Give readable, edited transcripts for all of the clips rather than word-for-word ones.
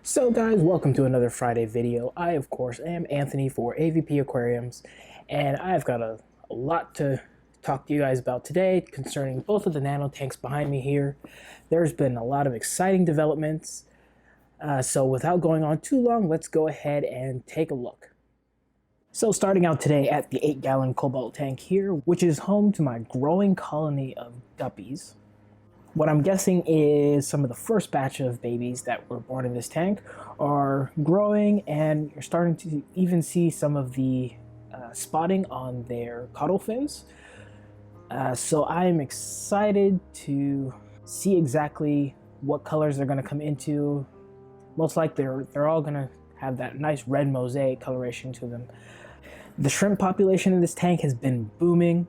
So guys, welcome to another Friday video. I, of course, am Anthony for AVP Aquariums, and I've got a lot to talk to you guys about today concerning both of the nano tanks behind me here. There's been a lot of exciting developments, so without going on too long, let's go ahead and take a look. So starting out today at the 8-gallon Cobalt tank here, which is home to my growing colony of guppies. What I'm guessing is some of the first batch of babies that were born in this tank are growing, and you're starting to even see some of the spotting on their caudal fins. So I'm excited to see exactly what colors they're going to come into. Most likely they're all going to have that nice red mosaic coloration to them. The shrimp population in this tank has been booming.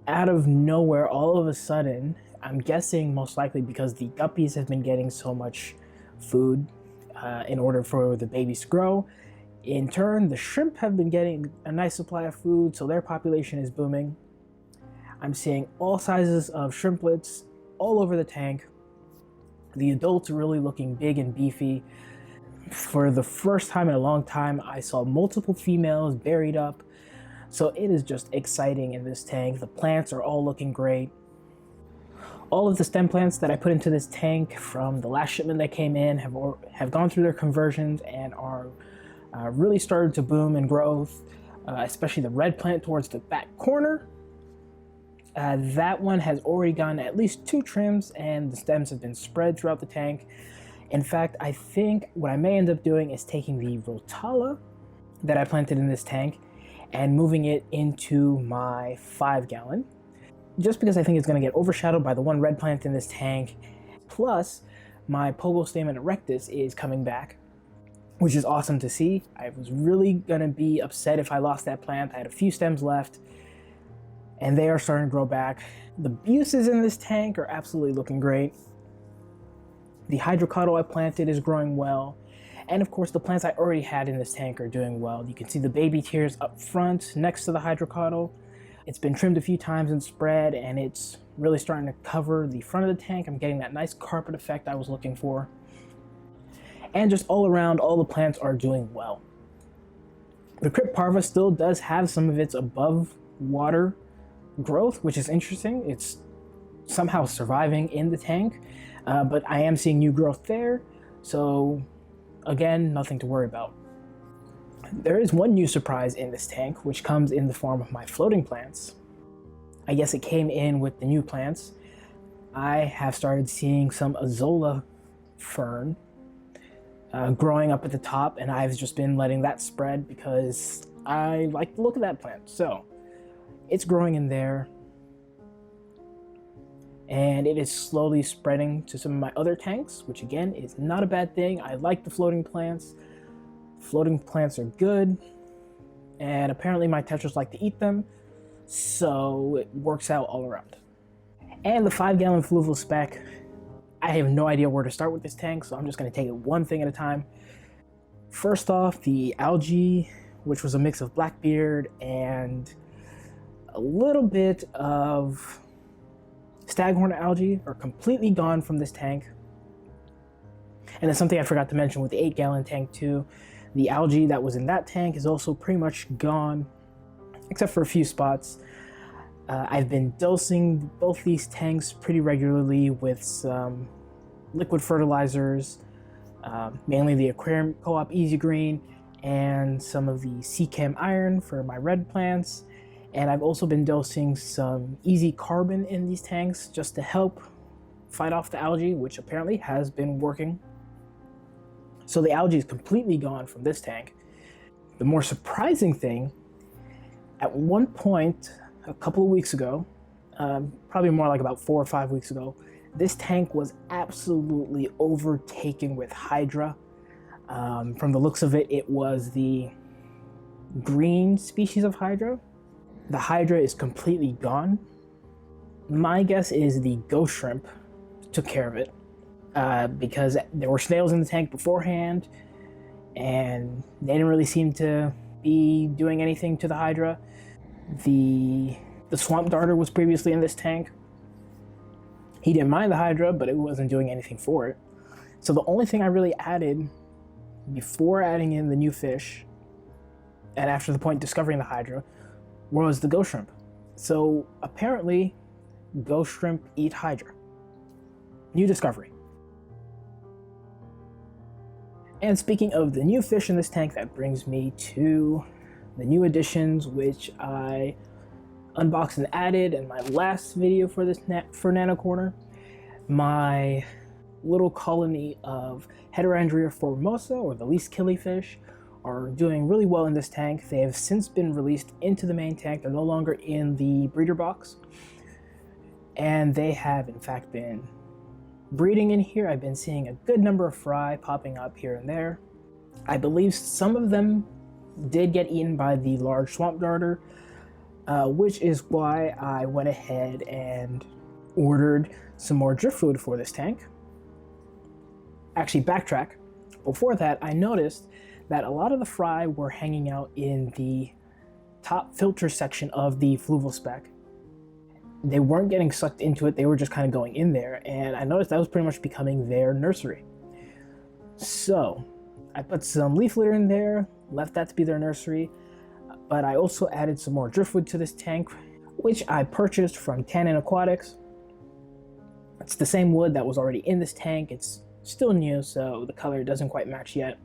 Out of nowhere, all of a sudden, I'm guessing most likely because the guppies have been getting so much food in order for the babies to grow. In turn, the shrimp have been getting a nice supply of food, so their population is booming. I'm seeing all sizes of shrimplets all over the tank. The adults are really looking big and beefy. For the first time in a long time, I saw multiple females buried up. So it is just exciting in this tank. The plants are all looking great. All of the stem plants that I put into this tank from the last shipment that came in have gone through their conversions and are really started to boom and growth, especially the red plant towards the back corner. That one has already gotten at least 2 trims, and the stems have been spread throughout the tank. In fact, I think what I may end up doing is taking the rotala that I planted in this tank and moving it into my 5-gallon. Just because I think it's going to get overshadowed by the one red plant in this tank. Plus, my Pogostamen erectus is coming back, which is awesome to see. I was really going to be upset if I lost that plant. I had a few stems left, and they are starting to grow back. The buces in this tank are absolutely looking great. The hydrocaudal I planted is growing well. And of course, the plants I already had in this tank are doing well. You can see the baby tears up front next to the hydrocaudal. It's been trimmed a few times and spread, and it's really starting to cover the front of the tank. I'm getting that nice carpet effect I was looking for. And just all around, all the plants are doing well. The Crypt Parva still does have some of its above water growth, which is interesting. It's somehow surviving in the tank, but I am seeing new growth there. So again, nothing to worry about. There is one new surprise in this tank, which comes in the form of my floating plants. I guess it came in with the new plants. I have started seeing some Zola Fern growing up at the top, and I've just been letting that spread because I like the look of that plant. So it's growing in there, and it is slowly spreading to some of my other tanks, which again is not a bad thing. I like the floating plants. Floating plants are good, and apparently my tetras like to eat them, so it works out all around. And the 5-gallon fluval spec, I have no idea where to start with this tank, so I'm just going to take it one thing at a time. First off, the algae, which was a mix of blackbeard and a little bit of staghorn algae, are completely gone from this tank. And then something I forgot to mention with the 8-gallon tank too, the algae that was in that tank is also pretty much gone, except for a few spots. I've been dosing both these tanks pretty regularly with some liquid fertilizers, mainly the Aquarium Co-op Easy Green and some of the Seachem Iron for my red plants. And I've also been dosing some Easy Carbon in these tanks just to help fight off the algae, which apparently has been working. So the algae is completely gone from this tank. The more surprising thing, at one point a couple of weeks ago, probably more like about 4 or 5 weeks ago, this tank was absolutely overtaken with Hydra. From the looks of it, it was the green species of Hydra. The Hydra is completely gone. My guess is the ghost shrimp took care of it. Because there were snails in the tank beforehand, and they didn't really seem to be doing anything to the Hydra. The swamp darter was previously in this tank. He didn't mind the Hydra, but it wasn't doing anything for it. So the only thing I really added before adding in the new fish, and after the point discovering the Hydra, was the ghost shrimp. So apparently, ghost shrimp eat Hydra. New discovery. And speaking of the new fish in this tank, that brings me to the new additions, which I unboxed and added in my last video for this for Nano Corner. My little colony of Heterandria formosa, or the least killifish, are doing really well in this tank. They have since been released into the main tank. They're no longer in the breeder box, and they have in fact been breeding in here. I've been seeing a good number of fry popping up here and there. I believe some of them did get eaten by the large swamp darter, which is why I went ahead and ordered some more driftwood for this tank. Actually, backtrack. Before that, I noticed that a lot of the fry were hanging out in the top filter section of the fluval spec. They weren't getting sucked into it, they were just kind of going in there, and I noticed that was pretty much becoming their nursery. So I put some leaf litter in there, left that to be their nursery, but I also added some more driftwood to this tank, which I purchased from Tannin Aquatics. It's the same wood that was already in this tank. It's still new, so the color doesn't quite match yet.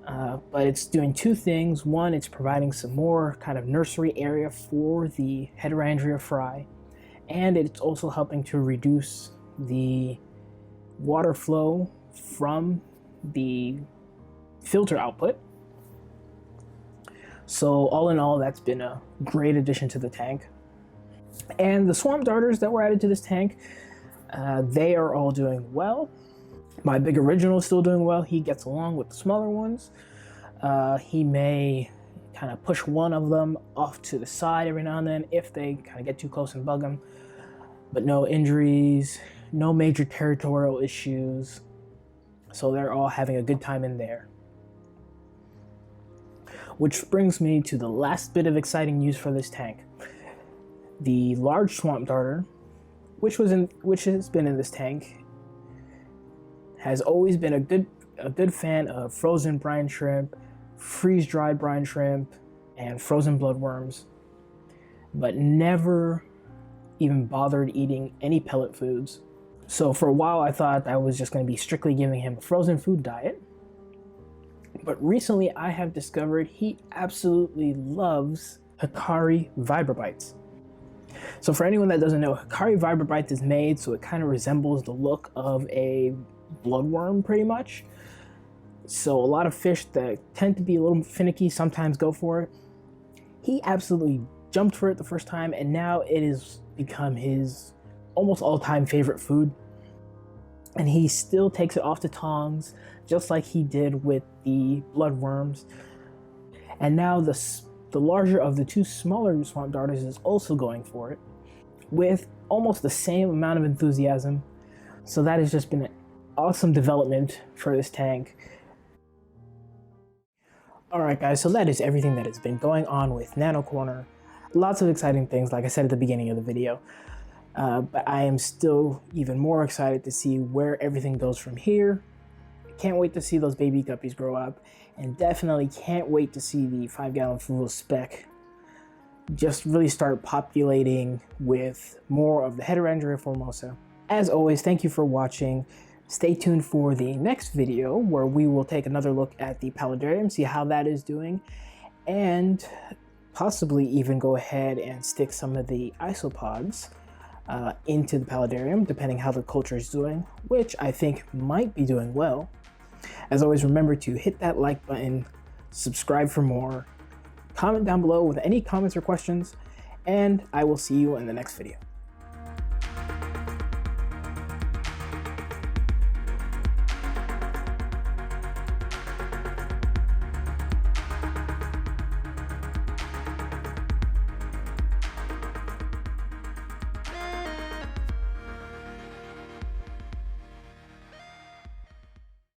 But it's doing two things. One, it's providing some more kind of nursery area for the Heterandria fry, and it's also helping to reduce the water flow from the filter output. So all in all, that's been a great addition to the tank. And the swamp darters that were added to this tank, they are all doing well. My big original is still doing well. He gets along with the smaller ones. He may kind of push one of them off to the side every now and then if they kind of get too close and bug him. But no injuries, no major territorial issues. So they're all having a good time in there. Which brings me to the last bit of exciting news for this tank. The large swamp darter, which has been in this tank, has always been a good fan of frozen brine shrimp, freeze-dried brine shrimp, and frozen bloodworms, but never even bothered eating any pellet foods. So for a while I thought I was just going to be strictly giving him a frozen food diet. But recently I have discovered he absolutely loves Hikari Vibrobites. So for anyone that doesn't know, Hikari Vibrobites is made so it kind of resembles the look of a bloodworm pretty much. So a lot of fish that tend to be a little finicky sometimes go for it. He absolutely jumped for it the first time, and now it has become his almost all-time favorite food. And he still takes it off the tongs, just like he did with the bloodworms. And now the larger of the two smaller swamp darters is also going for it with almost the same amount of enthusiasm. So that has just been an awesome development for this tank. Alright guys, so that is everything that has been going on with Nano Corner. Lots of exciting things, like I said at the beginning of the video. But I am still even more excited to see where everything goes from here. Can't wait to see those baby guppies grow up, and definitely can't wait to see the 5-gallon fluval spec just really start populating with more of the Heterandria formosa. As always, thank you for watching. Stay tuned for the next video where we will take another look at the paludarium, see how that is doing, and possibly even go ahead and stick some of the isopods into the paludarium, depending how the culture is doing, which I think might be doing well. As always, remember to hit that like button, subscribe for more, comment down below with any comments or questions, and I will see you in the next video.